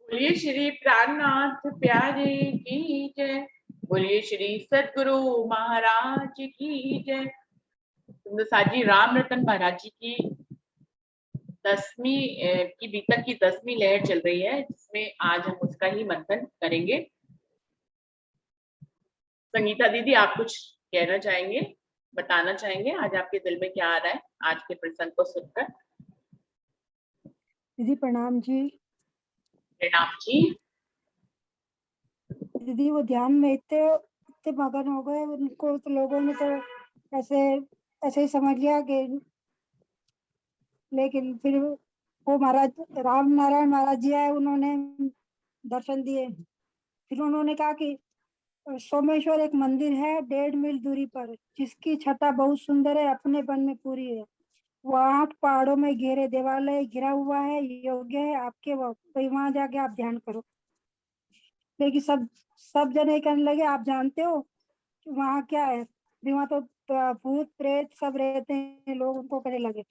बोलिए श्री प्राणनाथ प्यारे की जय। बोलिए श्री सद्गुरु महाराज की जय। सुंदर साजी राम रतन महाराज जी की 10वीं की बीतक की 10वीं लहर चल रही है, जिसमें आज हम उसका ही मंथन करेंगे। संगीता दीदी, आप कुछ कहना चाहेंगे, बताना चाहेंगे आज आपके दिल में क्या आ रहा है आज के प्रसंग को सुनकर? दीदी प्रणाम जी। प्रणाम जी। दीदी वो ध्यान में इतने इतने मगन हो गए, उनको तो लोगों ने तो ऐसे ऐसे ही समझ लिया कि, लेकिन फिर वो महाराज राम नारायण महाराज जी आए, उन्होंने दर्शन दिए। फिर उन्होंने कहा कि सोमेश्वर एक मंदिर है 1.5 मील दूरी पर, जिसकी छटा बहुत सुंदर है, अपने वन में पूरी है। वो 8 पहाड़ों में घेरे देवालय घिरा हुआ है, योग्य है आपके, वहां जाके आप ध्यान करो। लेकिन सब जने कहने लगे आप जानते हो वहाँ क्या है? वहाँ तो भूत प्रेत सब रहते हैं, लोग उनको कहने लगे।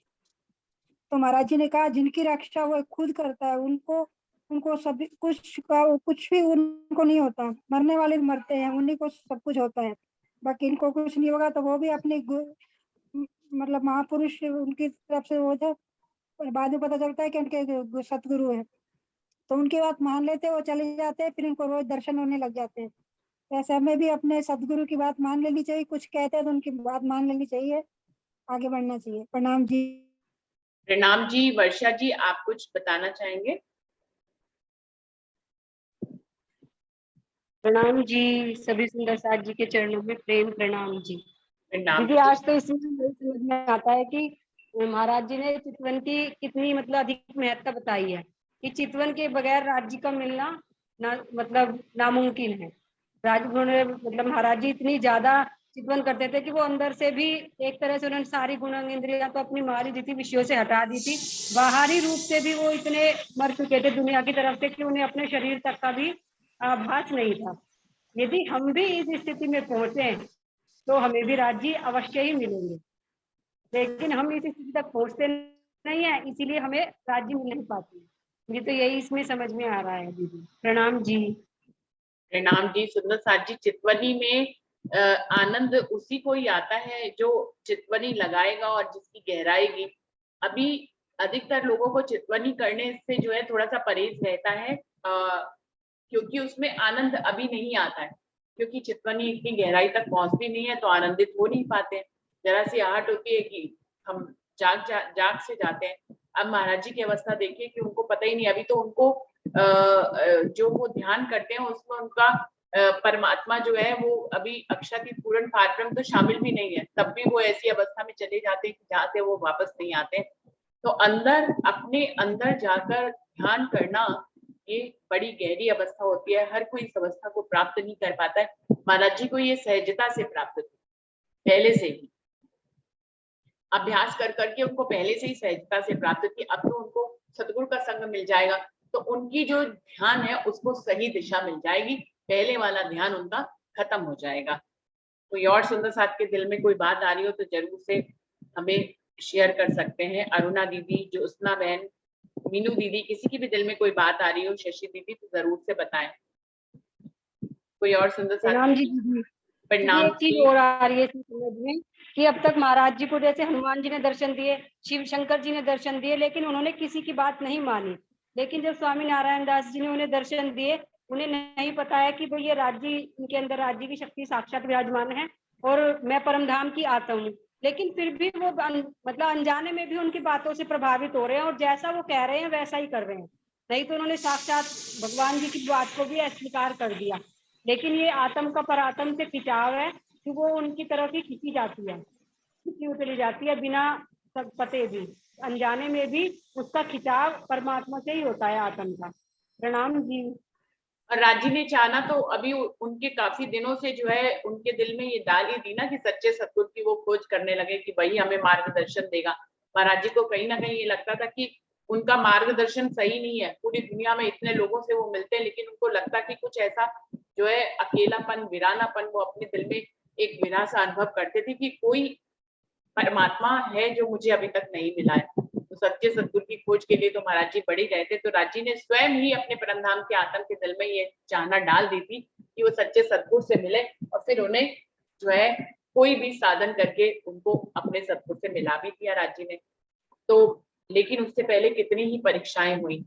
तो महाराज जी ने कहा जिनकी रक्षा वो खुद करता है, उनको उनको सभी कुछ भी उनको नहीं होता। मरने वाले मरते हैं, उन्हीं को सब कुछ होता है, बाकी इनको कुछ नहीं होगा। तो वो भी अपनी मतलब महापुरुष उनकी तरफ से वो थे। बाद में पता चलता है कि उनके सतगुरु है, तो उनकी बात मान लेते, वो चले जाते हैं, फिर इनको रोज दर्शन होने लग जाते हैं। वैसे हमें भी अपने सदगुरु की बात मान लेनी चाहिए, कुछ कहते हैं तो उनकी बात मान लेनी चाहिए, आगे बढ़ना चाहिए। प्रणाम जी। प्रणाम जी। वर्षा जी, आप कुछ बताना चाहेंगे? प्रणाम जी। सभी सुंदर साथ जी के चरणों में प्रेम प्रणाम जी। प्रणाम दीदी, जी। आज तो इसमें यही समझ में आता है कि महाराज जी ने चितवन की कितनी मतलब अधिक महत्ता बताई है कि चितवन के बगैर राज्य का मिलना मतलब नामुमकिन है। उन्होंने मतलब महाराज जी इतनी ज्यादा चितवन करते थे कि वो अंदर से भी एक तरह से उन्होंने सारी गुण इंद्रियां तो अपनी मारी दी थी, विषयों से हटा दी थी। बाहरी रूप से भी वो इतने मर चुके थे दुनिया की तरफ से कि उन्हें अपने शरीर तक का भी आभास नहीं था। यदि हम भी इस स्थिति में पहुंचे तो हमें भी राज्य अवश्य ही मिलेंगे, लेकिन हम इस स्थिति तक पहुंचते नहीं है, इसीलिए हमें राज्य मिल नहीं पाती। मुझे तो यही इसमें समझ में आ रहा है दीदी। प्रणाम जी। प्रणाम जी। सुंदर साथ जी, चितवनी में आनंद उसी को ही आता है जो चितवनी लगाएगा और जिसकी गहराई भी। अभी अधिकतर लोगों को चितवनी करने से जो है थोड़ा सा परहेज रहता है, क्योंकि उसमें आनंद अभी नहीं आता है, क्योंकि चितवनी इतनी गहराई तक पहुंचती नहीं है, तो आनंदित हो नहीं पाते। जरा सी आहट होती है कि हम जाग से जाते हैं। अब महाराज जी की अवस्था देखिए कि उनको पता ही नहीं, अभी तो उनको जो वो ध्यान करते हैं उसमें उनका परमात्मा जो है वो अभी अक्षति पूर्ण पारब्रह्म तो शामिल भी नहीं है, तब भी वो ऐसी अवस्था में चले जाते हैं कि जहाँ से वो वापस नहीं आते। तो अंदर अपने अंदर जाकर ध्यान करना ये बड़ी गहरी अवस्था होती है, हर कोई इस अवस्था को प्राप्त नहीं कर पाता है। महाराज जी को ये सहजता से प्राप्त थी, पहले से ही अभ्यास कर करके उनको पहले से ही सहजता से प्राप्त थी। अब तो उनको सतगुरु का संग मिल जाएगा तो उनकी जो ध्यान है उसको सही दिशा मिल जाएगी, पहले वाला ध्यान उनका खत्म हो जाएगा। कोई और सुंदर साथ के दिल में कोई बात आ रही हो तो जरूर से हमें शेयर कर सकते हैं। अरुणा दीदी, ज्योत्सना बहन, मीनू दीदी, किसी की भी दिल में कोई बात आ रही हो, शशि दीदी, तो जरूर से बताएं। कोई और सुंदर साथ? प्रणाम जी दीदी। दीदी, प्रणाम एक चीज जी। और आ रही है इसमें समझ में कि अब तक महाराज जी को जैसे हनुमान जी ने दर्शन दिए, शिव शंकर जी ने दर्शन दिए, लेकिन उन्होंने किसी की बात नहीं मानी। लेकिन जब स्वामी नारायण दास जी ने उन्हें दर्शन दिए, उन्हें नहीं पता है कि भाई ये राज्य, इनके अंदर राज्य की शक्ति साक्षात विराजमान है और मैं परम धाम की आता हूँ। लेकिन फिर भी वो मतलब अनजाने में भी उनकी बातों से प्रभावित हो रहे हैं और जैसा वो कह रहे हैं वैसा ही कर रहे हैं। नहीं तो उन्होंने साक्षात भगवान जी की बात को भी अस्वीकार कर दिया। लेकिन ये आत्म का परात्म से खिंचाव है कि वो उनकी तरफ ही खींची जाती है, खींची उतरी जाती है बिना पते भी, अनजाने में भी उसका खिंचाव परमात्मा से ही होता है आत्म का। प्रणाम जी। और राजी ने चाहना तो अभी उनके काफी दिनों से जो है उनके दिल में ये डाल ही दी ना कि सच्चे सतगुरु की वो खोज करने लगे कि वही हमें मार्गदर्शन देगा। महाराज जी को कहीं ना कहीं ये लगता था कि उनका मार्गदर्शन सही नहीं है, पूरी दुनिया में इतने लोगों से वो मिलते हैं, लेकिन उनको लगता कि कुछ ऐसा जो है अकेलापन, वीरानापन, वो अपने दिल में एक विरह सा अनुभव करते थे कि कोई परमात्मा है जो मुझे अभी तक नहीं मिला है। तो सच्चे सद्गुरु की खोज के लिए तो महाराज जी बड़े गए थे, तो राज जी ने स्वयं ही अपने परमधाम के आत्म के दिल में ये चाहना डाल दी थी कि वो सच्चे सद्गुरु से मिले, और फिर उन्हें जो है कोई भी साधन करके उनको अपने सद्गुरु से मिला भी दिया राज जी ने। तो लेकिन उससे पहले कितनी ही परीक्षाएं हुई।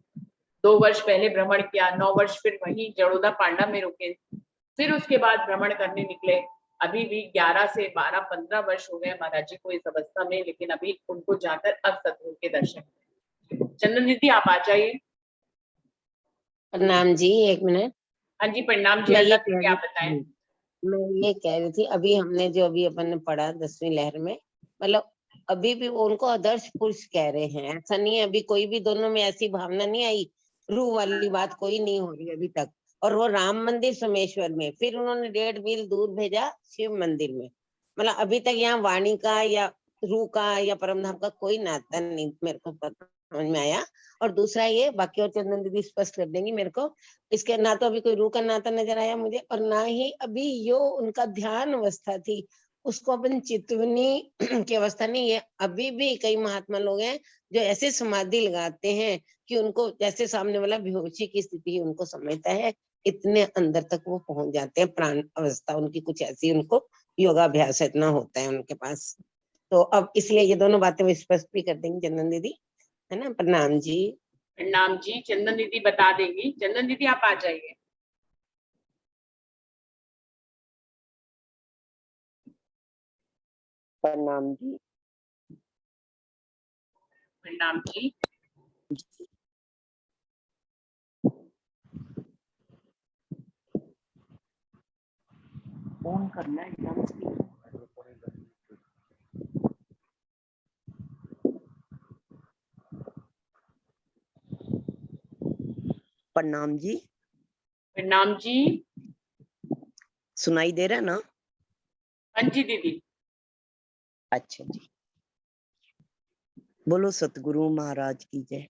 2 वर्ष पहले भ्रमण किया, 9 वर्ष फिर वहीं जड़ोदा पांडा में रुके, फिर उसके बाद भ्रमण करने निकले। अभी भी 11 से 12-15 वर्ष हो गए महाराज जी को इस अवस्था में, लेकिन अभी उनको जाकर अब सतगुरु के दर्शन। चंदन दीदी आप आ जाइए। प्रणाम जी, एक मिनट। हाँ जी प्रणाम जी, मैं ये अल्लाह कह दीदी रही आप बताएं। मैं ये कह रही थी, अभी हमने जो अभी अपन ने पढ़ा 10वीं लहर में, मतलब अभी भी वो उनको आदर्श पुरुष कह रहे हैं। ऐसा नहीं है, अभी कोई भी दोनों में ऐसी भावना नहीं आई, रूह वाली बात कोई नहीं हो रही अभी तक। और वो राम मंदिर सोमेश्वर में, फिर उन्होंने 1.5 मील दूर भेजा शिव मंदिर में। मतलब अभी तक यहाँ वाणी का या रूह का या परमधाम का कोई नाता नहीं मेरे को पता समझ में आया। और दूसरा ये, बाकी और चंदन दीदी स्पष्ट कर देंगी मेरे को, इसके ना तो अभी कोई रूह का नाता नजर आया मुझे, और ना ही अभी यो उनका ध्यान अवस्था थी उसको अपन चितवनी की अवस्था नहीं है। अभी भी कई महात्मा लोग हैं जो ऐसे समाधि लगाते हैं कि उनको जैसे सामने वाला बेहोशी की स्थिति उनको समझता है, इतने अंदर तक वो पहुंच जाते हैं। प्राण अवस्था उनकी कुछ ऐसी, उनको योगाभ्यास इतना होता है उनके पास। तो अब इसलिए ये दोनों बातें वो स्पष्ट भी कर देंगी चंदन दीदी, है ना। प्रणाम जी। प्रणाम जी, चंदन दीदी बता देंगी। चंदन दीदी आप आ जाइए। प्रणाम जी। प्रणाम जी। फोन करना है एकदम से। प्रणाम जी। प्रणाम जी। सुनाई दे रहा है ना? हाँ जी दीदी। अच्छा जी। बोलो सतगुरु महाराज की जय।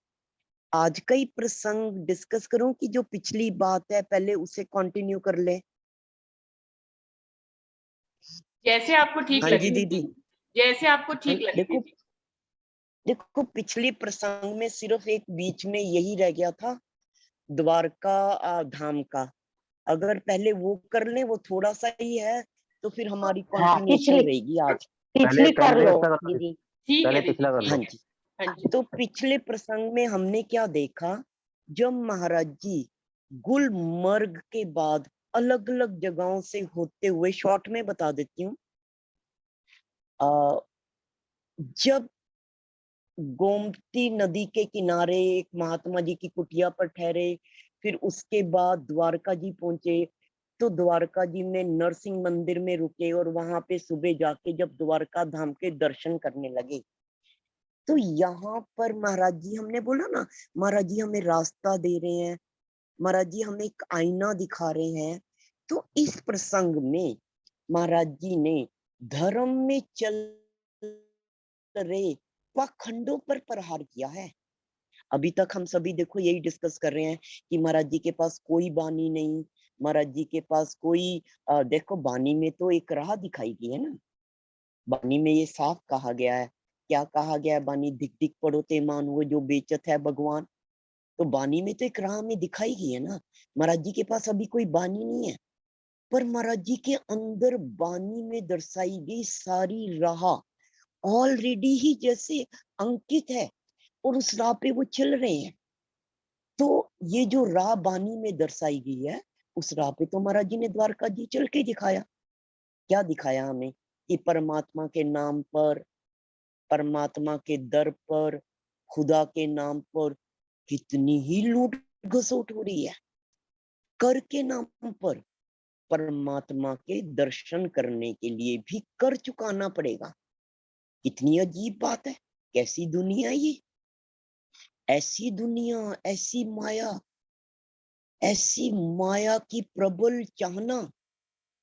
आज का ही प्रसंग डिस्कस करूं कि जो पिछली बात है पहले उसे कंटिन्यू कर ले? जैसे आपको ठीक हाँ लगे जी दीदी। जैसे आपको ठीक लगे देखो दीदी। देखो, पिछली प्रसंग में सिर्फ एक बीच में यही रह गया था, द्वारका धाम का। अगर पहले वो कर ले, वो थोड़ा सा ही है, तो फिर हमारी कंटिन्यूशन रहेगी आज। पिछली कर लो दीदी। ठीक है दीदी, हाँ ठीक है। जी। हाँ जी। तो पिछले प्रसंग में हमने क्या देखा, जब महाराज जी गुलमर्ग के बाद अलग अलग जगहों से होते हुए, शॉर्ट में बता देती हूँ, जब गोमती नदी के किनारे एक महात्मा जी की कुटिया पर ठहरे, फिर उसके बाद द्वारका जी पहुंचे, तो द्वारका जी में नरसिंह मंदिर में रुके और वहां पे सुबह जाके जब द्वारका धाम के दर्शन करने लगे, तो यहाँ पर महाराज जी, हमने बोला ना, महाराज जी हमें रास्ता दे रहे हैं, महाराज जी हमें एक आईना दिखा रहे हैं। तो इस प्रसंग में महाराज जी ने धर्म में चल रहे पाखंडों पर प्रहार किया है। अभी तक हम सभी देखो यही डिस्कस कर रहे हैं कि महाराज जी के पास कोई बानी नहीं, महाराज जी के पास कोई देखो बानी में तो एक राह दिखाई गई है ना। बानी में ये साफ कहा गया है, क्या कहा गया है? बानी दिख दिख पड़ो ते मान, वो जो बेचत है भगवान। तो बानी में तो एक राह में दिखाई गई है ना। महाराज जी के पास अभी कोई बानी नहीं है, पर महाराज जी के अंदर बानी में दर्शाई गई सारी राह ऑलरेडी ही जैसे अंकित है और उस राह पे वो चल रहे हैं। तो ये जो राह बानी में दर्शाई गई है, उस राह पे तो महाराज जी ने द्वारका जी चल के दिखाया। क्या दिखाया हमें? कि परमात्मा के नाम पर, परमात्मा के दर पर, खुदा के नाम पर कितनी ही लूट घसोट हो रही है। कर के नाम पर परमात्मा के दर्शन करने के लिए भी कर चुकाना पड़ेगा। कितनी अजीब बात है, कैसी दुनिया ये, ऐसी दुनिया, ऐसी माया की प्रबल चाहना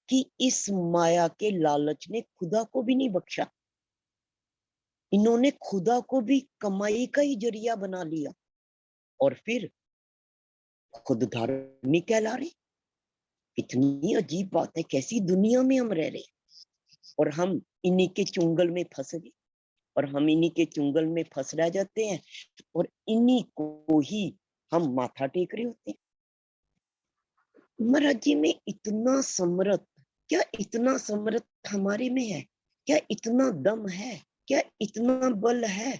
कि इस माया के लालच ने खुदा को भी नहीं बख्शा। इन्होंने खुदा को भी कमाई का ही जरिया बना लिया और फिर खुद धार्मिक कहला रहे। इतनी अजीब बात है, कैसी दुनिया में हम रह रहे हैं और हम इन्हीं के चुंगल में फंस गए और हम इन्हीं के चुंगल में फंस रह जाते हैं और इन्हीं को ही हम माथा टेक रहे होते हैं। महाराज जी में इतना समर्थ, क्या इतना समर्थ हमारे में है? क्या इतना दम है? क्या इतना बल है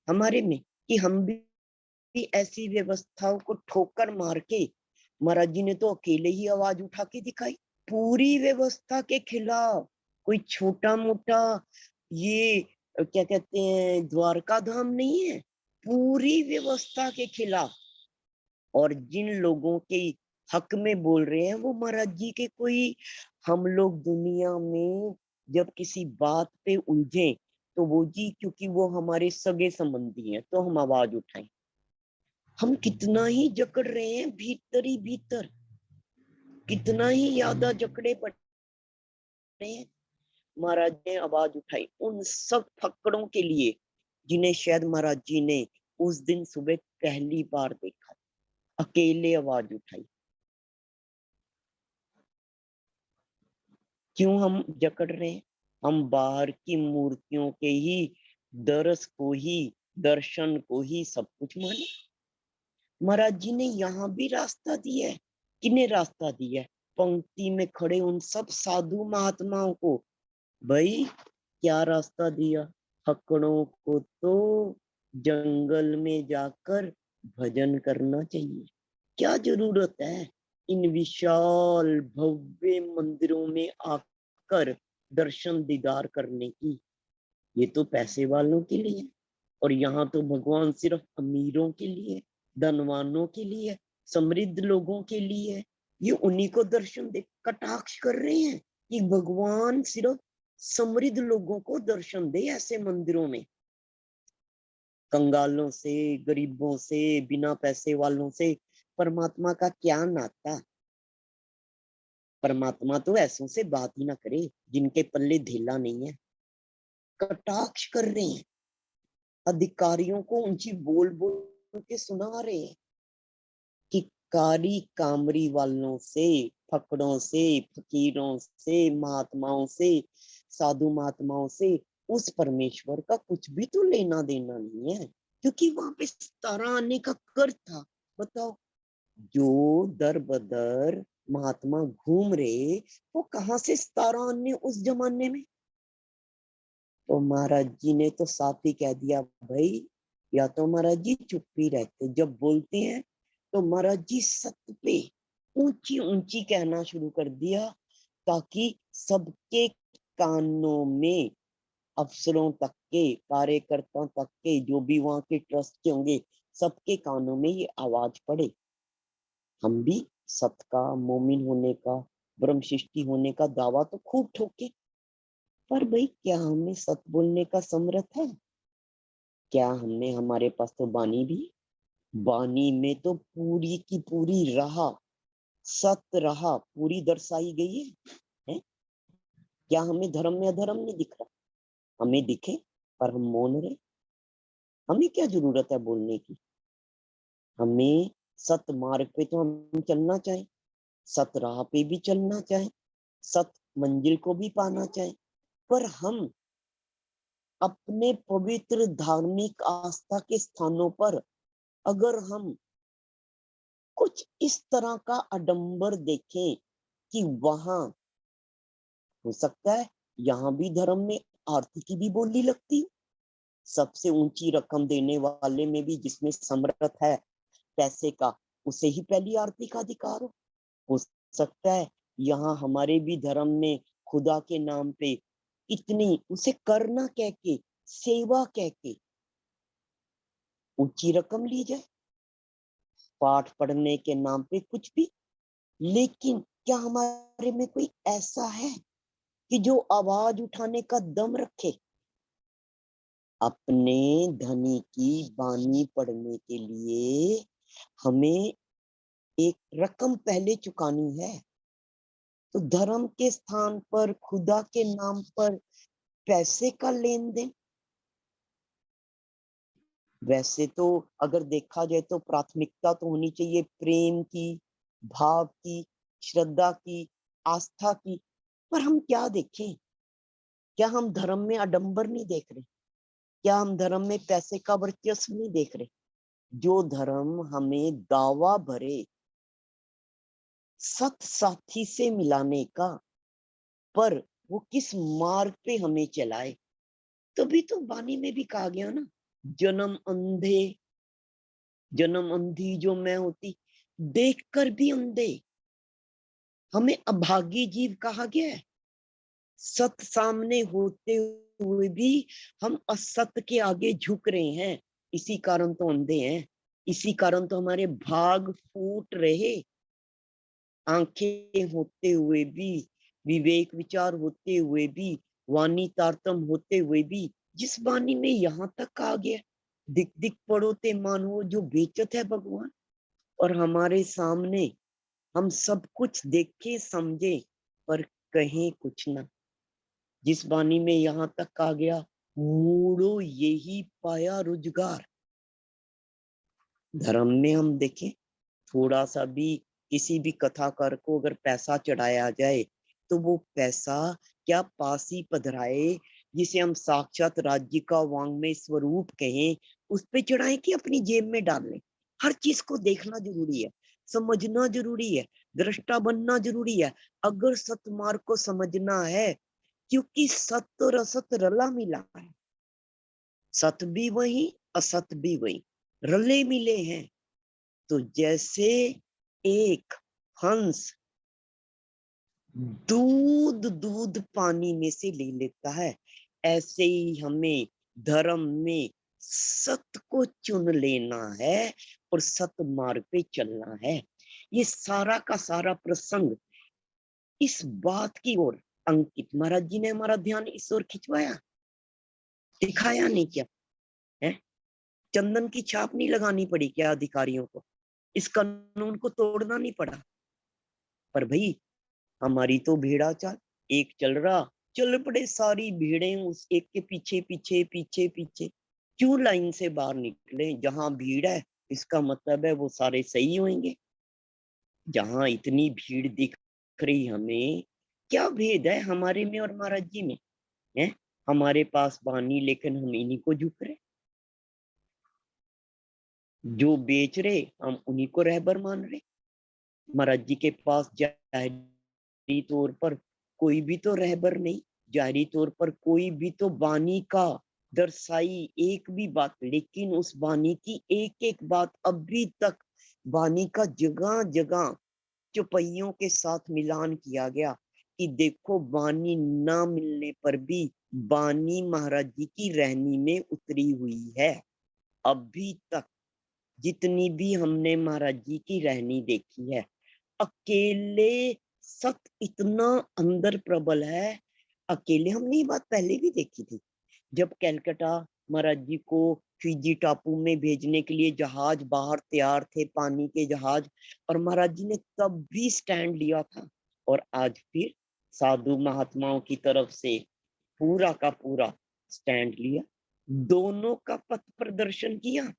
हमारे में कि हम भी ऐसी व्यवस्थाओं को ठोकर मार के, महाराज जी ने तो अकेले ही आवाज उठा के दिखाई पूरी व्यवस्था के खिलाफ। कोई छोटा मोटा ये क्या कहते हैं द्वारका धाम नहीं है, पूरी व्यवस्था के खिलाफ। और जिन लोगों के हक में बोल रहे हैं वो महाराज जी के कोई, हम लोग दुनिया में जब किसी बात पे उलझे तो वो जी क्योंकि वो हमारे सगे संबंधी हैं तो हम आवाज उठाएं। हम कितना ही जकड़ रहे हैं भीतर ही भीतर, कितना ही ज्यादा जकड़े पड़े हैं। महाराज ने आवाज उठाई उन सब फक्कड़ों के लिए जिन्हें शायद महाराज जी ने उस दिन सुबह पहली बार देखा, अकेले आवाज उठाई। क्यों हम जकड़ रहे हैं? हम बाहर की मूर्तियों के ही दरस को ही, दर्शन को ही सब कुछ माने। महाराज जी ने यहाँ भी रास्ता दिया है। किन्हें रास्ता दिया है? पंक्ति में खड़े उन सब साधु महात्माओं को। भाई क्या रास्ता दिया? फक्कड़ों को तो जंगल में जाकर भजन करना चाहिए। क्या जरूरत है इन विशाल भव्य मंदिरों में आकर दर्शन दीदार करने की? ये तो पैसे वालों के लिए है और यहाँ तो भगवान सिर्फ अमीरों के लिए, धनवानों के लिए, समृद्ध लोगों के लिए है। ये उन्हीं को दर्शन दे, कटाक्ष कर रहे हैं कि भगवान सिर्फ समृद्ध लोगों को दर्शन दे ऐसे मंदिरों में। कंगालों से, गरीबों से, बिना पैसे वालों से परमात्मा का क्या नाता? परमात्मा तो ऐसों से बात ही ना करे जिनके पल्ले ढीला नहीं है। कटाक्ष कर रहे हैं, अधिकारियों को ऊंची बोल बोल के सुना रहे हैं कि कारी कामरी वालों से, फकड़ों से, फकीरों से, महात्माओं से, साधु महात्माओं से उस परमेश्वर का कुछ भी तो लेना देना नहीं है, क्योंकि वहां पे 17 आने का कर था। बताओ, जो दर बदर महात्मा घूम रहे वो कहाँ से 17 आने उस जमाने में? तो महाराज जी ने तो साफ ही कह दिया, भाई या तो महाराज जी चुप ही रहते, जब बोलते हैं तो महाराज जी सत्य पे ऊंची ऊंची कहना शुरू कर दिया ताकि सबके कानों में, अफसरों तक के, कार्यकर्ताओं तक के, जो भी वहां के ट्रस्ट के होंगे, सबके कानों में ये आवाज पड़े। हम भी सत्य का, मोमिन होने का, ब्रह्म सृष्टि होने का दावा तो खूब ठोके, पर भाई क्या हमें सत्य बोलने का समर्थ है? क्या हमें, हमारे पास तो बानी भी, बानी में तो पूरी की पूरी राह, सत्य राह पूरी दर्शाई गई है? क्या हमें धर्म में अधर्म नहीं दिख रहा? हमें दिखे पर हम मौन रहे। हमें क्या जरूरत है बोलने की? हमें सत्य मार्ग पे तो हम चलना चाहें, सत्य राह पे भी चलना चाहें, सत्य मंजिल को भी पाना चाहें, पर हम अपने पवित्र धार्मिक आस्था के स्थानों पर अगर हम कुछ इस तरह का आडंबर देखें कि वहां हो सकता है यहाँ भी धर्म में आरती की भी बोली लगती, सबसे ऊंची रकम देने वाले में भी जिसमें समर्थ है पैसे का, उसे ही पहली आरती का अधिकार हो सकता है यहाँ हमारे भी धर्म में खुदा के नाम पे इतनी उसे करना कह के, सेवा कह के ऊंची रकम ली जाए, पाठ पढ़ने के नाम पे कुछ भी। लेकिन क्या हमारे में कोई ऐसा है कि जो आवाज उठाने का दम रखे? अपने धनी की बानी पढ़ने के लिए हमें एक रकम पहले चुकानी है, तो धर्म के स्थान पर, खुदा के नाम पर पैसे का लेन देन। वैसे तो अगर देखा जाए तो प्राथमिकता तो होनी चाहिए प्रेम की, भाव की, श्रद्धा की, आस्था की। पर हम क्या देखें? क्या हम धर्म में आडंबर नहीं देख रहे? क्या हम धर्म में पैसे का वर्चस्व नहीं देख रहे? जो धर्म हमें दावा भरे सत साथी से मिलाने का, पर वो किस मार्ग पे हमें चलाए। तभी तो वाणी में भी कहा गया ना, जन्म अंधे, जन्म अंधी जो मैं होती, देखकर भी अंधे। हमें अभागी जीव कहा गया है। सत सामने होते हुए भी हम असत के आगे झुक रहे हैं, इसी कारण तो अंधे हैं। इसी कारण तो हमारे भाग फूट रहे। आंखें होते हुए भी, विवेक विचार होते हुए भी, वाणी तारतम होते हुए भी, जिस वाणी में यहाँ तक आ गया, दिख दिख पड़ो ते मानो जो बेचत है भगवान, और हमारे सामने हम सब कुछ देखे समझे पर कहें कुछ ना। जिस वाणी में यहाँ तक आ गया, मूड़ो यही पाया रोजगार। धर्म में हम देखें, थोड़ा सा भी किसी भी कथाकार को अगर पैसा चढ़ाया जाए तो वो पैसा क्या पासी पधराए, जिसे हम साक्षात राज्य का वांग्मय स्वरूप कहें, उस पे चढ़ाए कि अपनी जेब में डाल लें। हर चीज को देखना जरूरी है, समझना जरूरी है, दृष्टा बनना जरूरी है, अगर सतमार्ग को समझना है। क्योंकि सत और असत रला मिला है, सत भी वही असत भी वही, रले मिले हैं। तो जैसे एक हंस दूध दूध पानी में से ले लेता है, ऐसे ही हमें धर्म में सत को चुन लेना है और सत मार्ग पे चलना है। ये सारा का सारा प्रसंग इस बात की ओर अंकित। महाराज जी ने हमारा ध्यान इस ओर खिंचवाया, दिखाया नहीं क्या है? चंदन की छाप नहीं लगानी पड़ी क्या अधिकारियों को? इस कानून को तोड़ना नहीं पड़ा? पर भाई हमारी तो भेड़ा चाल, एक चल रहा, चल पड़े सारी भीड़ें उस एक के पीछे पीछे पीछे पीछे। क्यों लाइन से बाहर निकले? जहां भीड़ है इसका मतलब है वो सारे सही होंगे। जहां इतनी भीड़ दिख रही हमें, क्या भेद है हमारे में और महाराज जी में? है हमारे पास बानी, लेकिन हम इन्हीं को झुक रहे। जो बेच रहे हम उन्हीं को रहबर मान रहे। महाराज जी के पास जाहिरी तौर पर कोई भी तो रहबर नहीं, जाहिरी तौर पर कोई भी तो बानी का दर्शाई एक भी बात, लेकिन उस बानी की एक एक बात अभी तक बानी का जगह जगह चौपाइयों के साथ मिलान किया गया कि देखो बानी ना मिलने पर भी बानी महाराज जी की रहनी में उतरी हुई है। अभी तक जितनी भी हमने महाराज जी की रहनी देखी है, अकेले सत इतना अंदर प्रबल है। अकेले हमने ये बात पहले भी देखी थी, जब कलकत्ता महाराज जी को फिजी टापू में भेजने के लिए जहाज बाहर तैयार थे, पानी के जहाज, और महाराज जी ने तब भी स्टैंड लिया था। और आज फिर साधु महात्माओं की तरफ से पूरा का पूरा स्टैंड लिया, दोनों का पथ प्रदर्शन किया।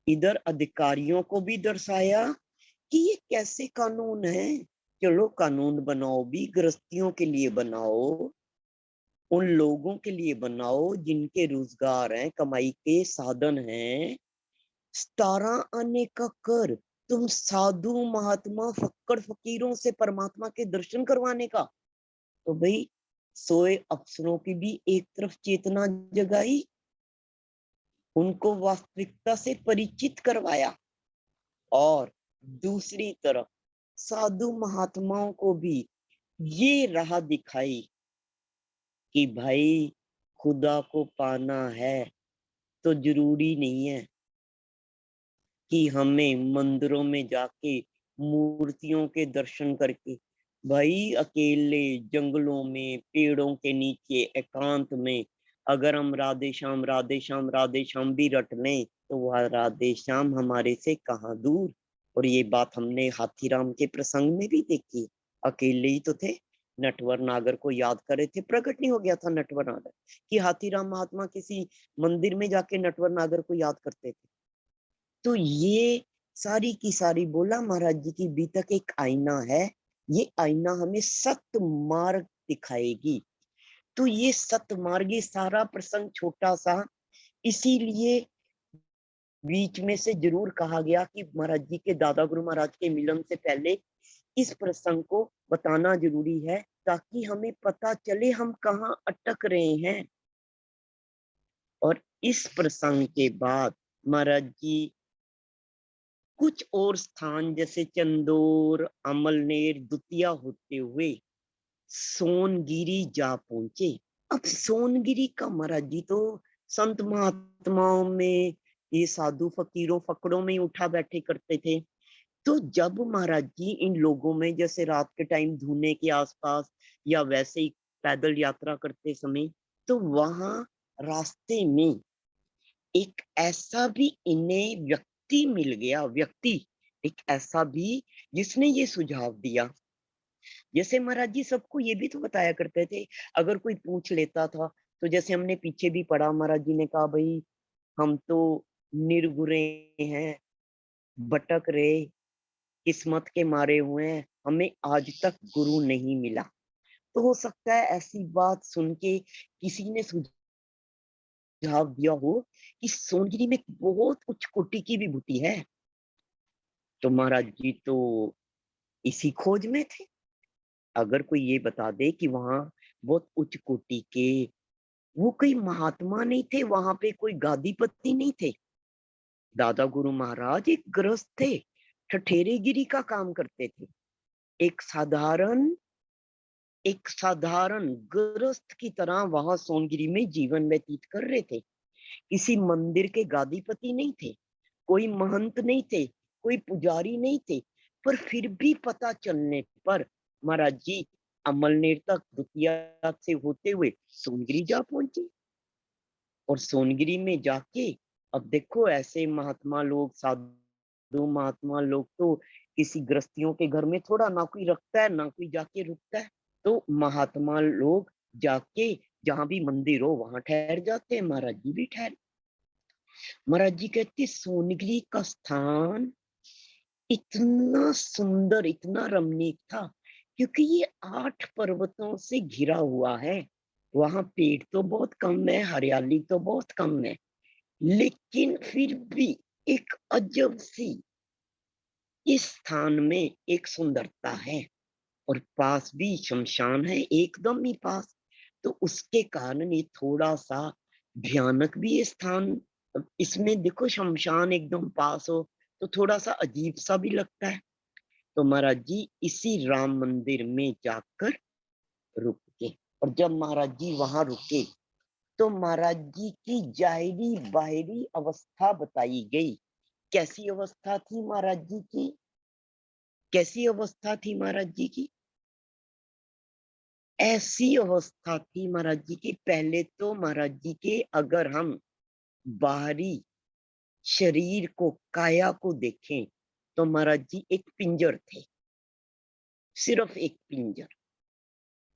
इधर अधिकारियों को भी दर्शाया कि ये कैसे कानून है। चलो कानून बनाओ भी गृहस्थियों के लिए बनाओ, उन लोगों के लिए बनाओ जिनके रोजगार हैं, कमाई के साधन हैं। 17 आने का कर तुम साधु महात्मा फक्कड़ फकीरों से परमात्मा के दर्शन करवाने का। तो भाई सोए अफसरों की भी एक तरफ चेतना जगाई, उनको वास्तविकता से परिचित करवाया, और दूसरी तरफ साधु महात्माओं को भी ये राह दिखाई कि भाई खुदा को पाना है तो जरूरी नहीं है कि हमें मंदिरों में जाके मूर्तियों के दर्शन करके, भाई अकेले जंगलों में पेड़ों के नीचे एकांत में अगर हम राधे श्याम राधे श्याम राधे श्याम भी रट लें तो वह राधे श्याम हमारे से कहाँ दूर। और ये बात हमने हाथीराम के प्रसंग में भी देखी, अकेले ही तो थे, नटवर नागर को याद कर रहे थे, प्रकट नहीं हो गया था नटवर नागर कि हाथीराम महात्मा किसी मंदिर में जाके नटवर नागर को याद करते थे। तो ये सारी की सारी बोला महाराज जी की बीतक एक आईना है, ये आईना हमें सत मार्ग दिखाएगी। तो ये सत मार्ग, ये सारा प्रसंग छोटा सा इसीलिए बीच में से जरूर कहा गया कि महाराज जी के, दादा गुरु महाराज के मिलन से पहले इस प्रसंग को बताना जरूरी है, ताकि हमें पता चले हम कहाँ अटक रहे हैं। और इस प्रसंग के बाद महाराज जी कुछ और स्थान जैसे चंदौर, अमलनेर, दुतिया होते हुए सोनगिरी जा पहुंचे। अब सोनगिरी का महाराज जी तो संत महात्माओं में, ये साधु फकीरों फकड़ों में ही उठा बैठे करते थे। तो जब महाराज जी इन लोगों में, जैसे रात के टाइम धुने के आसपास या वैसे ही पैदल यात्रा करते समय, तो वहां रास्ते में एक ऐसा भी इन्हें व्यक्ति मिल गया, व्यक्ति एक ऐसा भी जिसने ये सुझाव दिया। जैसे महाराज जी सबको ये भी तो बताया करते थे, अगर कोई पूछ लेता था, तो जैसे हमने पीछे भी पढ़ा, महाराज जी ने कहा भाई हम तो निर्गुणे हैं, भटक रहे, किस्मत के मारे हुए हैं, हमें आज तक गुरु नहीं मिला। तो हो सकता है ऐसी बात सुन के किसी ने सुझाव दिया हो कि सोनगिरी में बहुत उच्च कोटि की विभूति है। तो महाराज जी तो इसी खोज में थे। अगर कोई ये बता दे कि वहां बहुत उच्च कोटि के, वो कोई महात्मा नहीं थे, वहां पे कोई गादीपति नहीं थे। दादा गुरु महाराज एक गृहस्थ थे, ठठेरेगिरी का काम करते थे, एक साधारण गृहस्थ की तरह वहां सोनगिरी में जीवन व्यतीत कर रहे थे। किसी मंदिर के गादीपति नहीं थे, कोई महंत नहीं थे, कोई पुजारी नहीं थे, पर फिर भी पता चलने पर महाराज जी अमलनेर तक दुतिया से होते हुए सोनगिरी जा पहुंचे। और सोनगिरी में जाके, अब देखो ऐसे महात्मा लोग, साधु महात्मा लोग तो किसी गृहस्थियों के घर में थोड़ा ना कोई रखता है, ना कोई जाके रुकता है। तो महात्मा लोग जाके जहां भी मंदिर हो वहां ठहर जाते हैं। महाराज जी भी ठहरे। महाराज जी कहते सोनगिरी का स्थान इतना सुंदर, इतना रमणीक था, क्योंकि ये 8 पर्वतों से घिरा हुआ है। वहां पेड़ तो बहुत कम है, हरियाली तो बहुत कम है, लेकिन फिर भी एक अजब सी इस स्थान में एक सुंदरता है। और पास भी शमशान है, एकदम ही पास। तो उसके कारण ये थोड़ा सा भयानक भी है स्थान। इसमें देखो शमशान एकदम पास हो तो थोड़ा सा अजीब सा भी लगता है। तो महाराज जी इसी राम मंदिर में जाकर रुके। और जब महाराज जी वहां रुके तो महाराज जी की जाहिरी बाहिरी अवस्था बताई गई। कैसी अवस्था थी महाराज जी की? कैसी अवस्था थी महाराज जी की? ऐसी अवस्था थी महाराज जी की, पहले तो महाराज जी के अगर हम बाहरी शरीर को, काया को देखें, तो महाराज जी एक पिंजर थे, सिर्फ एक पिंजर।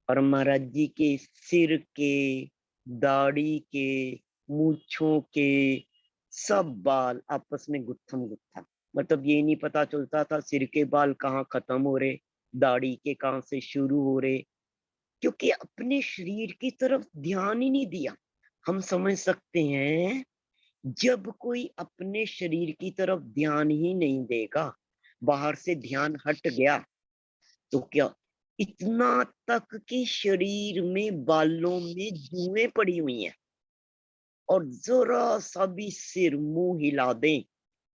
और महाराज जी के सिर के, दाढ़ी के, मूंछों के सब बाल आपस में गुत्थम गुत्था। मतलब ये नहीं पता चलता था सिर के बाल कहाँ खत्म हो रहे, दाढ़ी के कहाँ से शुरू हो रहे, क्योंकि अपने शरीर की तरफ ध्यान ही नहीं दिया। हम समझ सकते हैं जब कोई अपने शरीर की तरफ ध्यान ही नहीं देगा, बाहर से ध्यान हट गया, तो क्या इतना तक कि शरीर में, बालों में जुएं पड़ी हुई हैं, और जरा सा भी सिर मुंह हिला दें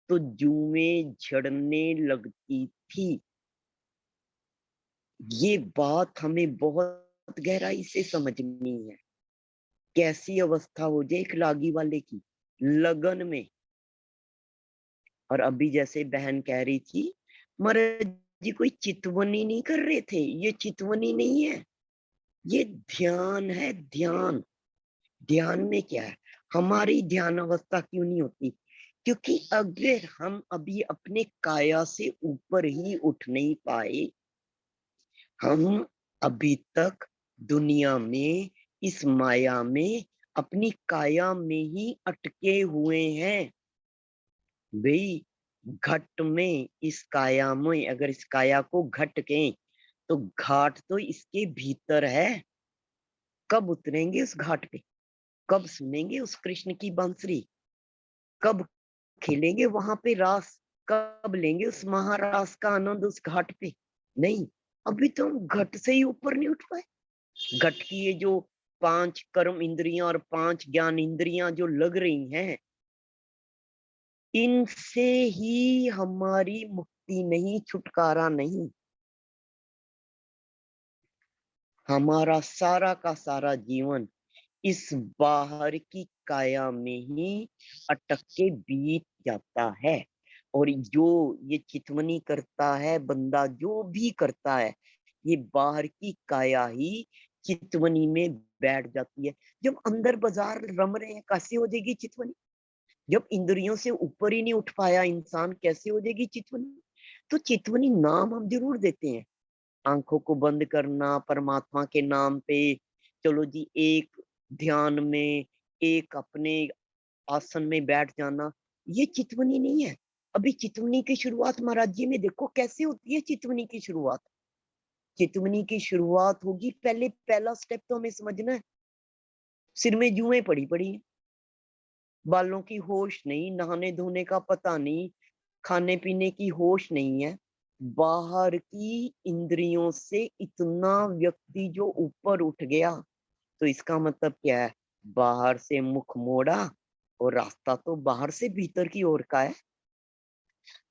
तो जुएं झड़ने लगती थी। ये बात हमें बहुत गहराई से समझनी है। कैसी अवस्था हो जाए एक लागी वाले की लगन में। और अभी जैसे बहन कह रही थी, महाराज जी कोई चितवनी नहीं कर रहे थे, ये चितवनी नहीं है, ये ध्यान है, ध्यान। ध्यान में क्या है, हमारी ध्यान अवस्था क्यों नहीं होती? क्योंकि अगर हम अभी अपने काया से ऊपर ही उठ नहीं पाए, हम अभी तक दुनिया में, इस माया में, अपनी काया में ही अटके हुए हैं। भाई घट में, इस काया में, अगर इस काया को घट के, तो घाट तो इसके भीतर है। कब उतरेंगे उस घाट पे? कब सुनेंगे उस कृष्ण की बांसुरी? कब खेलेंगे वहां पे रास? कब लेंगे उस महारास का आनंद उस घाट पे? नहीं, अभी तो हम घट से ही ऊपर नहीं उठ पाए। घट की ये जो 5 कर्म इंद्रियां और 5 ज्ञान इंद्रियां जो लग रही हैं, इनसे ही हमारी मुक्ति नहीं, छुटकारा नहीं। हमारा सारा का सारा जीवन इस बाहर की काया में ही अटक के बीत जाता है। और जो ये चितवनी करता है बंदा, जो भी करता है, ये बाहर की काया ही चितवनी में बैठ जाती है। जब अंदर बाजार रम रहे हैं, कैसे हो जाएगी चितवनी? जब इंद्रियों से ऊपर ही नहीं उठ पाया इंसान, कैसे हो जाएगी चितवनी? तो चितवनी नाम हम जरूर देते हैं, आंखों को बंद करना परमात्मा के नाम पे, चलो जी एक ध्यान में, एक अपने आसन में बैठ जाना, ये चितवनी नहीं है। अभी चितवनी की शुरुआत महाराज जी में देखो कैसे होती है। चितवनी की शुरुआत, चितवनी की शुरुआत होगी, पहले पहला स्टेप तो हमें समझना है। सिर में जुएं पड़ी पड़ी हैं, बालों की होश नहीं, नहाने धोने का पता नहीं, खाने पीने की होश नहीं है। बाहर की इंद्रियों से इतना व्यक्ति जो ऊपर उठ गया, तो इसका मतलब क्या है? बाहर से मुख मोड़ा, और रास्ता तो बाहर से भीतर की ओर का है।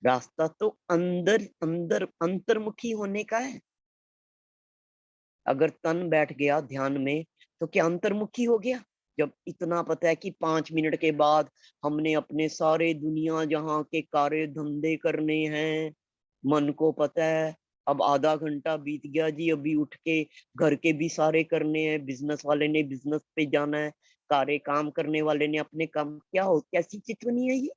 रास्ता तो अंदर अंदर अंतर्मुखी होने का है। अगर तन बैठ गया ध्यान में, तो क्या अंतर्मुखी हो गया? जब इतना पता है कि 5 मिनट के बाद हमने अपने सारे दुनिया जहां के कार्य धंधे करने हैं, मन को पता है अब आधा घंटा बीत गया जी, अभी उठ के घर के भी सारे करने हैं, बिजनेस वाले ने बिजनेस पे जाना है, कार्य काम करने वाले ने अपने काम, क्या हो, कैसी चितवनी है ये?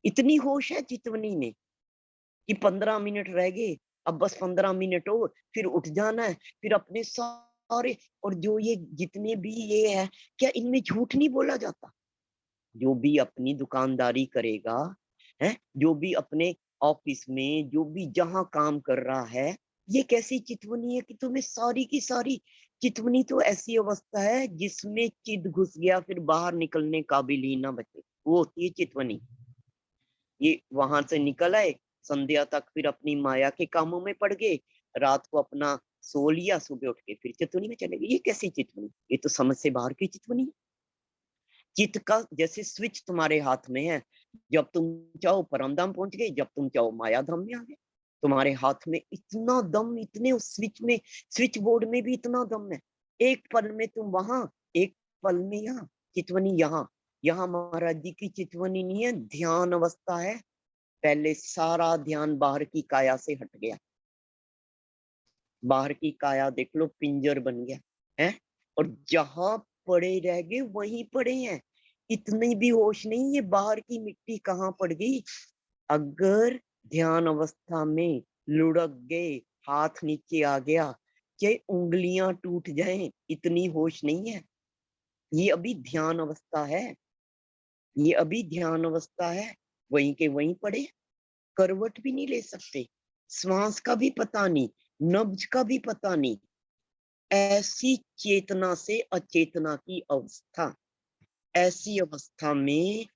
इतनी होश है चितवनी में कि 15 मिनट रह गए, अब बस 15 मिनट और फिर उठ जाना है, फिर अपने सारे, और जो ये जितने भी ये है, क्या इनमें झूठ नहीं बोला जाता? जो भी अपनी दुकानदारी करेगा, है, जो भी अपने ऑफिस में, जो भी जहां काम कर रहा है, ये कैसी चितवनी है कि तुम्हें सारी की सारी चितवनी, तो ऐसी अवस्था है जिसमें चिद घुस गया, फिर बाहर निकलने काबिल ही ना बचे, वो होती है चितवनी। ये वहां से निकल आए, संध्या तक फिर अपनी माया के कामों में पड़ गए, रात को अपना सो लिया, सुबह उठ के फिर चितवनी में चले गए। ये कैसी चितवनी? ये तो समझ से बाहर की चितवनी है। चित्त का जैसे स्विच तुम्हारे हाथ में है, जब तुम चाहो परमधाम पहुंच गए, जब तुम चाहो माया धाम में आ गए। तुम्हारे हाथ में इतना दम, इतने उस स्विच में, स्विच बोर्ड में भी इतना दम है। एक पल में तुम वहां, एक पल में यहाँ, चितवनी यहाँ। यहाँ महाराज जी की चितवनी नहीं है, ध्यान अवस्था है। पहले सारा ध्यान बाहर की काया से हट गया। बाहर की काया देख लो, पिंजर बन गया है, और जहां पड़े रह गए वहीं पड़े हैं। इतनी भी होश नहीं, ये बाहर की मिट्टी कहाँ पड़ गई। अगर ध्यान अवस्था में लुढ़क गए, हाथ नीचे आ गया, चाहे उंगलियां टूट जाएं, इतनी होश नहीं है। ये अभी ध्यान अवस्था है, ये अभी ध्यान अवस्था है। वहीं के वहीं पड़े, करवट भी नहीं ले सकते, श्वास का भी पता नहीं, नब्ज का भी पता नहीं। ऐसी चेतना से अचेतना की अवस्था, ऐसी अवस्था में,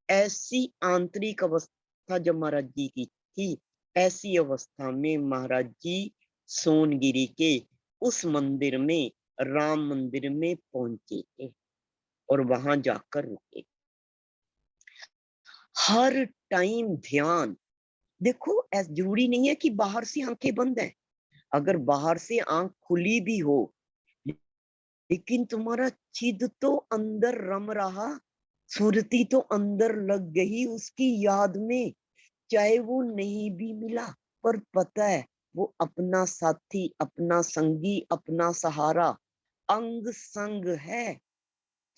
ऐसी आंतरिक अवस्था जब महाराज जी की थी, ऐसी अवस्था में महाराज जी सोनगिरी के उस मंदिर में, राम मंदिर में पहुंचे थे, और वहां जाकर रुके। हर टाइम ध्यान। देखो, ऐसा जरूरी नहीं है कि बाहर से आंखें बंद है। अगर बाहर से आंख खुली भी हो, लेकिन तुम्हारा चिद तो अंदर रम रहा, सुरती तो अंदर लग गई उसकी याद में, चाहे वो नहीं भी मिला, पर पता है वो अपना साथी, अपना संगी, अपना सहारा, अंग संग है।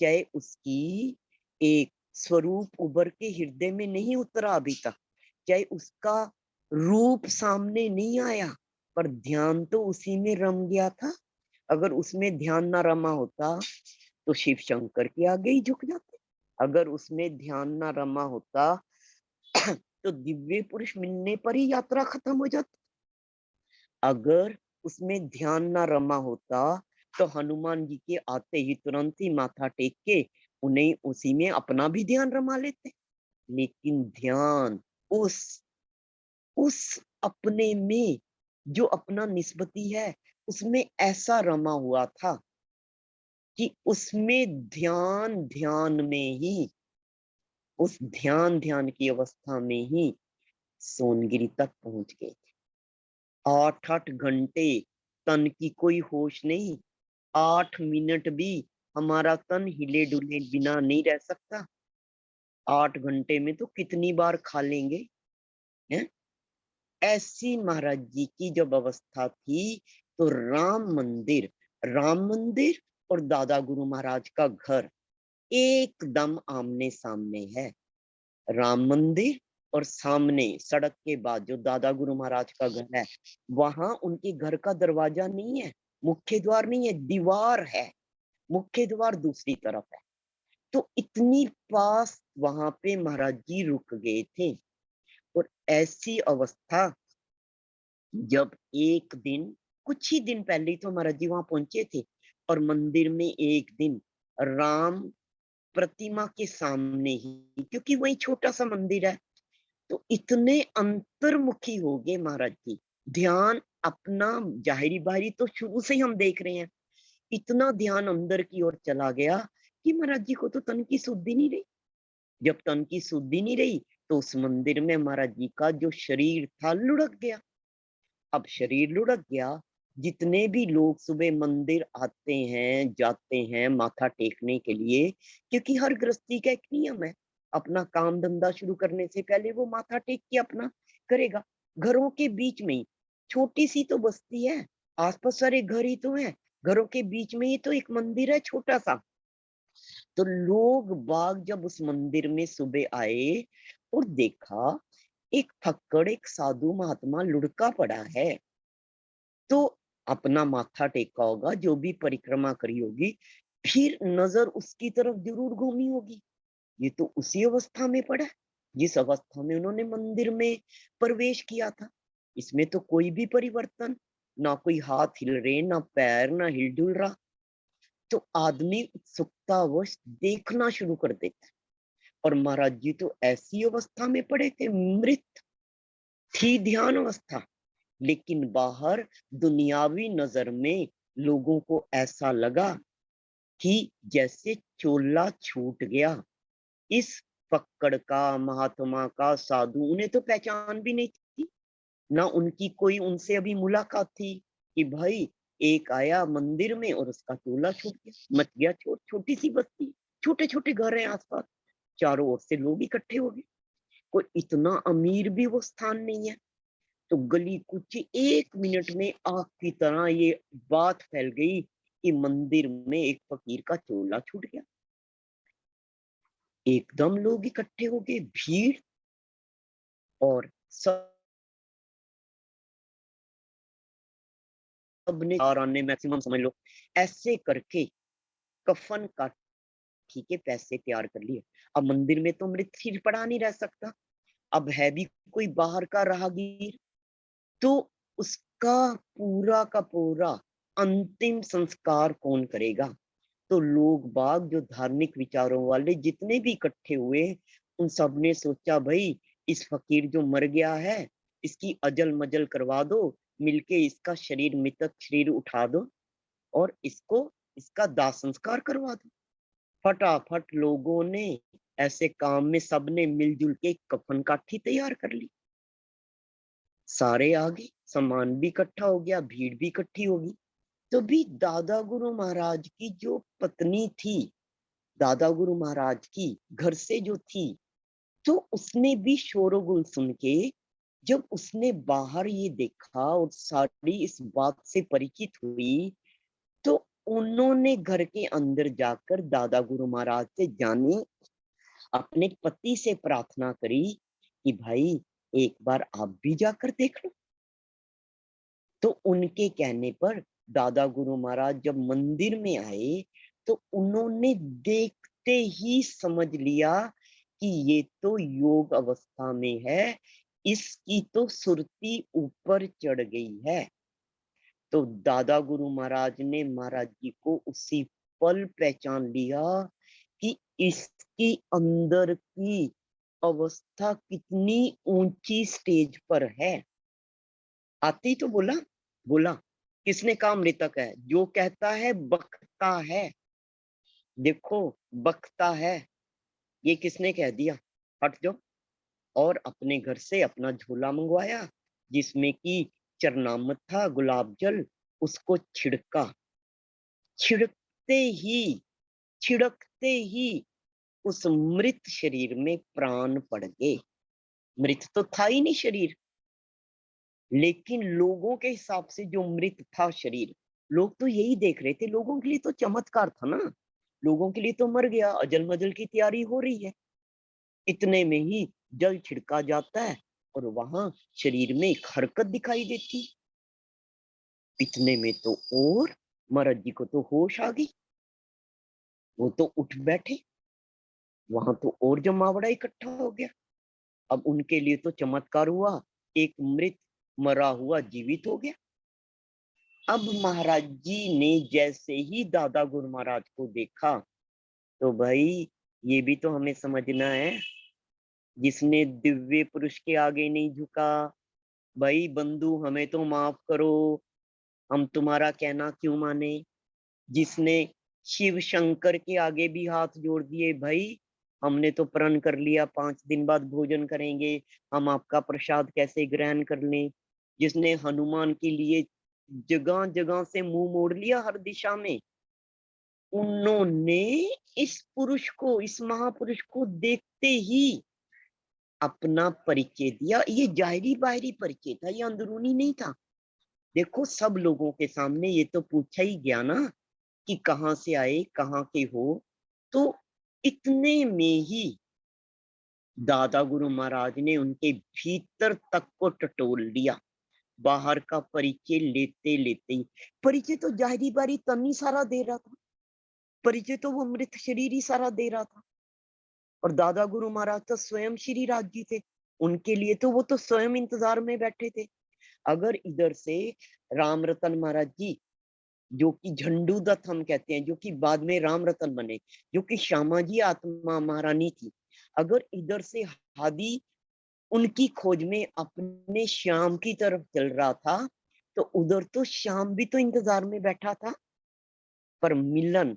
चाहे उसकी एक स्वरूप उभर के हृदय में नहीं उतरा अभी तक, चाहे उसका रूप सामने नहीं आया, पर ध्यान तो उसी में रम गया था। अगर उसमें ध्यान ना रमा होता, तो शिव शंकर के आगे ही झुक जाते। अगर उसमें ध्यान ना रमा होता, तो दिव्य पुरुष मिलने पर ही यात्रा खत्म हो जाती। अगर उसमें ध्यान ना रमा होता, तो हनुमान जी के आते ही तुरंत ही माथा टेक के उन्हें उसी में अपना भी ध्यान रमा लेते, लेकिन ध्यान उस अपने में जो अपना निस्बती है उसमें ऐसा रमा हुआ था कि उसमें ध्यान ध्यान में ही, उस ध्यान की अवस्था में ही सोनगिरी तक पहुंच गए थे। 8-8 घंटे तन की कोई होश नहीं, 8 मिनट भी हमारा तन हिले डुले बिना नहीं रह सकता। 8 घंटे में तो कितनी बार खा लेंगे, हैं? ऐसी महाराज जी की जब अवस्था थी तो राम मंदिर और दादा गुरु महाराज का घर एकदम आमने सामने है। राम मंदिर और सामने सड़क के बाद जो दादा गुरु महाराज का घर है, वहां उनके घर का दरवाजा नहीं है, मुख्य द्वार नहीं है, दीवार है, मुख्य द्वार दूसरी तरफ है। तो इतनी पास वहां पे महाराज जी रुक गए थे। और ऐसी अवस्था जब एक दिन, कुछ ही दिन पहले तो महाराज जी वहां पहुंचे थे और मंदिर में एक दिन राम प्रतिमा के सामने ही, क्योंकि वही छोटा सा मंदिर है, तो इतने अंतर्मुखी हो गए महाराज जी। ध्यान अपना जाहिरी बाहिरी तो शुरू से ही हम देख रहे हैं, इतना ध्यान अंदर की ओर चला गया कि महाराज जी को तो तन की सुद्धि नहीं रही। जब तन की सुद्धि नहीं रही तो उस मंदिर में महाराज जी का जो शरीर था लुढ़क गया। अब शरीर लुढ़क गया, जितने भी लोग सुबह मंदिर आते हैं जाते हैं माथा टेकने के लिए, क्योंकि हर गृहस्थी का एक नियम है, अपना काम धंधा शुरू करने से पहले वो माथा टेक के अपना करेगा। घरों के बीच में ही छोटी सी तो बस्ती है, आसपास सारे घर ही तो हैं, घरों के बीच में ही तो एक मंदिर है छोटा सा। तो लोग बाग जब उस मंदिर में सुबह आए और देखा एक फक्कड़, एक साधु महात्मा लुढ़का पड़ा है, तो अपना माथा टेका होगा, जो भी परिक्रमा करी होगी, फिर नजर उसकी तरफ जरूर घूमी होगी। ये तो उसी अवस्था में पड़ा है जिस अवस्था में उन्होंने मंदिर में प्रवेश किया था। इसमें तो कोई भी परिवर्तन, ना कोई हाथ हिल रहे, ना पैर, ना हिलडुल रहा। तो आदमी उत्सुकतावश देखना शुरू कर देता है। और महाराज जी तो ऐसी अवस्था में पड़े थे, मृत थी ध्यान अवस्था, लेकिन बाहर दुनियावी नजर में लोगों को ऐसा लगा कि जैसे चोला छूट गया। इस फक्कड़ का, महात्मा का, साधु, उन्हें तो पहचान भी नहीं थी, ना उनकी कोई उनसे अभी मुलाकात थी कि भाई एक आया मंदिर में और उसका चोला छूट गया, मच गया चोर। छोटी सी बस्ती, छोटे छोटे घर हैं आसपास, चारों ओर से लोग इकट्ठे हो गए, कोई इतना अमीर भी वो स्थान नहीं है। तो गली कुछ 1 मिनट में आग की तरह ये बात फैल गई कि मंदिर में एक फकीर का चोला छूट गया। एकदम लोग इकट्ठे हो गए, भीड़, और सबने आने मैक्सिमम समझ लो ऐसे करके कफन का ठीक है पैसे तैयार कर लिए। अब मंदिर में तो मृत सिर पड़ा नहीं रह सकता, अब है भी कोई बाहर का राहगीर, तो उसका पूरा का पूरा अंतिम संस्कार कौन करेगा। तो लोग बाग जो धार्मिक विचारों वाले जितने भी इकट्ठे हुए, उन सब ने सोचा भाई इस फकीर जो मर गया है इसकी अजल मजल करवा दो, मिलके इसका शरीर, मृतक शरीर उठा दो और इसको, इसका दाह संस्कार करवा दो। फटाफट लोगों ने ऐसे काम में सबने मिलजुल के कफन काठी तैयार कर ली। सारे आ गए, सामान भी इकट्ठा हो गया, भीड़ भी इकट्ठी होगी। तो भी दादा गुरु महाराज की जो पत्नी थी, दादा गुरु महाराज की घर से जो थी, तो उसने भी शोरगुल सुन के, जब उसने बाहर ये देखा और सारी इस बात से परिचित हुई, तो उन्होंने घर के अंदर जाकर दादा गुरु महाराज से जाने अपने पति से प्रार्थना करी कि भाई एक बार आप भी जाकर देख लो। तो उनके कहने पर दादा गुरु महाराज जब मंदिर में आए तो उन्होंने देखते ही समझ लिया कि ये तो योग अवस्था में है, इसकी तो सुरती ऊपर चढ़ गई है। तो दादा गुरु महाराज ने महाराज जी को उसी पल पहचान लिया कि इसकी अंदर की अवस्था कितनी ऊंची स्टेज पर है। आती तो बोला बोला किसने कहा मृतक है? जो कहता है बकता है। देखो बकता है, ये किसने कह दिया? हट जाओ। और अपने घर से अपना झोला मंगवाया जिसमें कि चरनामत था, गुलाब जल, उसको छिड़का। छिड़कते ही छिड़कते ही उस मृत शरीर में प्राण पड़ गए। मृत तो था ही नहीं शरीर, लेकिन लोगों के हिसाब से जो मृत था शरीर, लोग तो यही देख रहे थे। लोगों के लिए तो चमत्कार था ना, लोगों के लिए तो मर गया, अजल मजल की तैयारी हो रही है। इतने में ही जल छिड़का जाता है और वहां शरीर में एक हरकत दिखाई देती। इतने में तो और महाराज जी को तो होश आ गई, वो तो उठ बैठे। वहां तो और जमावड़ा इकट्ठा हो गया। अब उनके लिए तो चमत्कार हुआ, एक मृत मरा हुआ जीवित हो गया। अब महाराज जी ने जैसे ही दादा गुरु महाराज को देखा, तो भाई ये भी तो हमें समझना है, जिसने दिव्य पुरुष के आगे नहीं झुका, भाई बंधु हमें तो माफ करो, हम तुम्हारा कहना क्यों माने। जिसने शिव शंकर के आगे भी हाथ जोड़ दिए, भाई हमने तो प्रण कर लिया 5 दिन बाद भोजन करेंगे, हम आपका प्रसाद कैसे ग्रहण कर लें। जिसने हनुमान के लिए जगह जगह से मुंह मोड़ लिया हर दिशा में, उन्होंने इस पुरुष को, इस महापुरुष को देखते ही अपना परिचय दिया। ये जाहिरी बाहरी परिचय था, ये अंदरूनी नहीं था। देखो सब लोगों के सामने ये तो पूछा ही गया ना कि कहाँ से आए, कहाँ के हो। तो इतने में ही दादा गुरु महाराज ने उनके भीतर तक को टटोल लिया। बाहर का परिचय लेते लेते ही, परिचय तो जाहिरी बारी तन ही सारा दे रहा था, परिचय तो वो मृत शरीर ही सारा दे रहा था। और दादा गुरु महाराज तो स्वयं श्री राज जी थे, उनके लिए तो वो तो स्वयं इंतजार में बैठे थे। अगर इधर से राम रतन महाराज जी, जो कि झंडू दत्त हम कहते हैं, जो कि बाद में राम रतन बने, जो कि श्यामा जी आत्मा महारानी थी, अगर इधर से हादी उनकी खोज में अपने श्याम की तरफ चल रहा था, तो उधर तो श्याम भी तो इंतजार में बैठा था। पर मिलन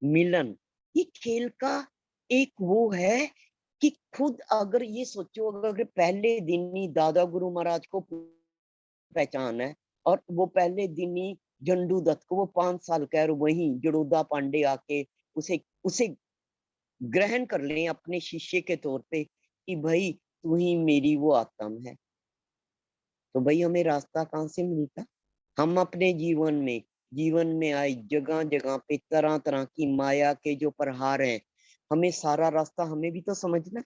मिलन ये खेल का एक वो है कि खुद अगर ये सोचो, अगर पहले दिन ही दादा गुरु महाराज को पहचान है और वो पहले दिन ही झंडू दत्त को, वो 5 साल का, और वहीं जड़ोदा पांडे आके उसे उसे ग्रहण कर लें अपने शिष्य के तौर पे कि भाई तू ही मेरी वो आत्मा है, तो भाई हमें रास्ता कहाँ से मिलता। हम अपने जीवन में आए जगह जगह पे तरह तरह की माया के जो प्रहार हैं, हमें सारा रास्ता हमें भी तो समझना।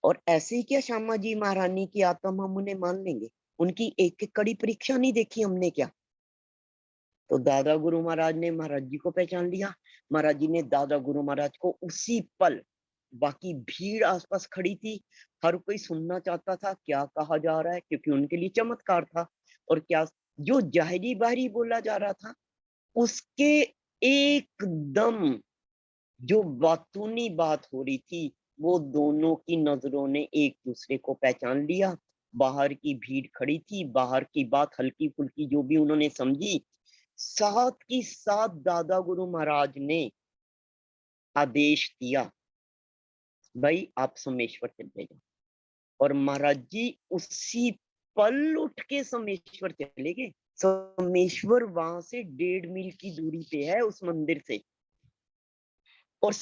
और ऐसे ही क्या श्यामा जी महारानी की आत्मा हम उन्हें मान लेंगे? उनकी एक एक कड़ी परीक्षा नहीं देखी हमने क्या? तो दादा गुरु महाराज ने महाराज जी को पहचान लिया। महाराज जी ने दादा गुरु महाराज को उसी पल, बाकी भीड़ आसपास खड़ी थी, हर कोई सुनना चाहता था क्या कहा जा रहा है, क्योंकि उनके लिए चमत्कार था। और क्या जो जाहिरी बाहरी बोला जा रहा था, उसके एकदम जो बातूनी बात हो रही थी, वो दोनों की नजरों ने एक दूसरे को पहचान लिया। बाहर की भीड़ खड़ी थी, बाहर की बात हल्की फुल्की जो भी उन्होंने समझी, साथ की साथ दादा गुरु महाराज ने आदेश दिया, भाई आप सोमेश्वर चले जाओ। और महाराज जी उसी पल उठ के सोमेश्वर चले गए। सोमेश्वर वहां से 1.5 मील की दूरी पे है उस मंदिर से। और